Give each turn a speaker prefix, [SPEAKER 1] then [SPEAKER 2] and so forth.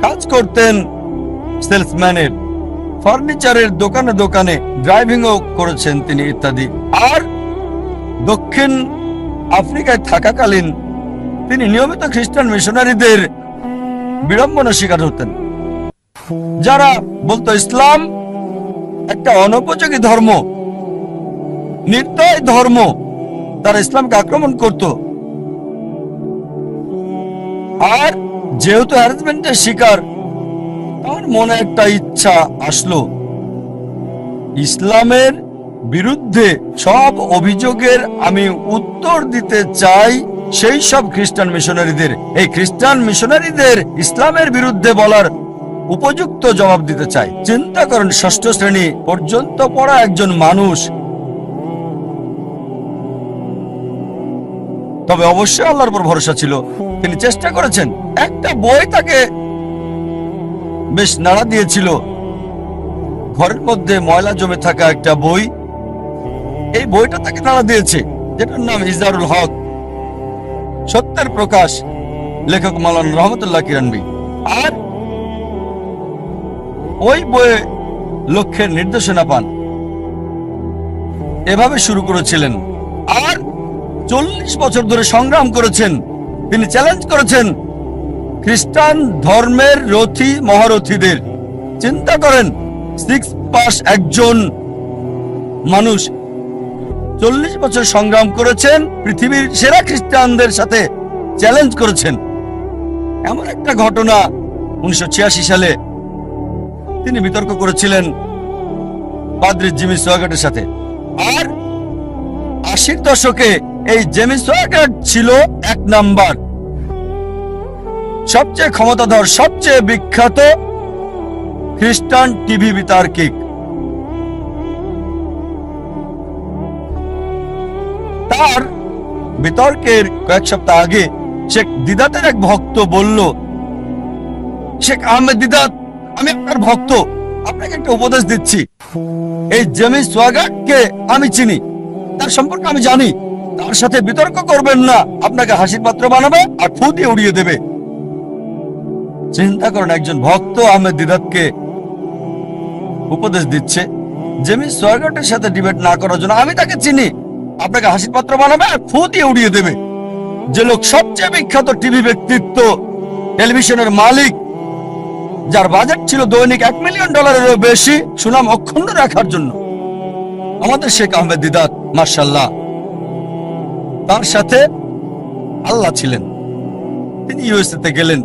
[SPEAKER 1] কাজ করতেন সেলসম্যানের, ফার্নিচারের দোকানে দোকানে ড্রাইভিংও করেছেন তিনি ইত্যাদি। আর দক্ষিণ আফ্রিকায় থাকাকালীন তিনি নিয়মিত খ্রিস্টান মিশনারিদের বিড়ম্বনা শিকার হতেন, যারা বলতো ইসলাম একটা অনুপযোগী ধর্ম, নির্দয় ধর্ম। তারা ইসলামকে আক্রমণ করত। আর যেহেতু হ্যারাসমেন্টের শিকার, তার মনে একটা ইচ্ছা আসলো, ইসলামের বিরুদ্ধে সব অভিযোগের আমি উত্তর দিতে চাই সেই সব খ্রিস্টান মিশনারিদের। এই খ্রিস্টান মিশনারিদের ইসলামের বিরুদ্ধে বলার উপযুক্ত জবাব দিতে চাই। চিন্তা করেন, ষষ্ঠ শ্রেণী পর্যন্ত পড়া একজন মানুষ, তবে অবশ্যই আল্লাহর উপর ভরসা ছিল। তিনি চেষ্টা করেছেন। একটা বই তাকে বেশ নাড়া দিয়েছিল, ঘরের মধ্যে ময়লা জমে থাকা একটা বই। এই বইটা তাকে নাড়া দিয়েছে, যেটার নাম ইজহারুল হক, সত্যের প্রকাশ, লেখক মাওলানা রহমতুল্লাহ কিরানবী। আর ওই বইয়ে লক্ষ্যের নির্দেশনা পান, এভাবে শুরু করেছিলেন। আর 40 বছর ধরে সংগ্রাম করেছেন। তিনি চ্যালেঞ্জ করেছেন খ্রিস্টান ধর্মের রথী মহারথীদের। চিন্তা করেন, 6 পাস একজন মানুষ 40 বছর সংগ্রাম করেছেন, পৃথিবীর সেরা খ্রিস্টানদের সাথে চ্যালেঞ্জ করেছেন। এমন একটা ঘটনা 1986 সালে তিনি বিতর্ক করেছিলেন পাদ্রী জিমি সোয়াগাটের সাথে। আর 80-র দশকে এই জেমি সোয়াগাট ছিল 1 নাম্বার, সবচেয়ে ক্ষমতাধর, সবচেয়ে বিখ্যাত খ্রিস্টান টিভি বিতার্কিক। তার বিতর্কের কয়েক সপ্তাহ আগে শেখ দিদাতের এক ভক্ত বলল, শেখ আহমেদ দিদাত, আমি আপনার ভক্ত, আপনাকে একটা উপদেশ দিচ্ছি। এই জেমি সোয়াগাটকে আমি চিনি, তার সম্পর্কে আমি জানি। তার সাথে বিতর্ক করবেন না, আপনাকে হাসির পাত্র বানাবে আর ফু দিয়ে উড়িয়ে দেবে। চিন্তা করেন, একজন ভক্ত আহমেদ দিদাতকে উপদেশ দিচ্ছে জেমি সোয়াগাটের সাথে ডিবেট না করার জন্য। আমি তাকে চিনি, আপনাকে হাসির পাত্র বানাবে আর ফু দিয়ে উড়িয়ে দেবে। যে লোক সবচেয়ে বিখ্যাত টিভি ব্যক্তিত্ব, টেলিভিশনের মালিক, যার বাজেট ছিল দৈনিক $1 মিলিয়ন বেশি সুনাম অক্ষুণ্ণ রাখার জন্য, আমাদের শেখ আহমেদ দিদাত, মাশাআল্লাহ, তার সাথে আল্লাহ ছিলেন। তিনি ইউএসএ তে গেলেন,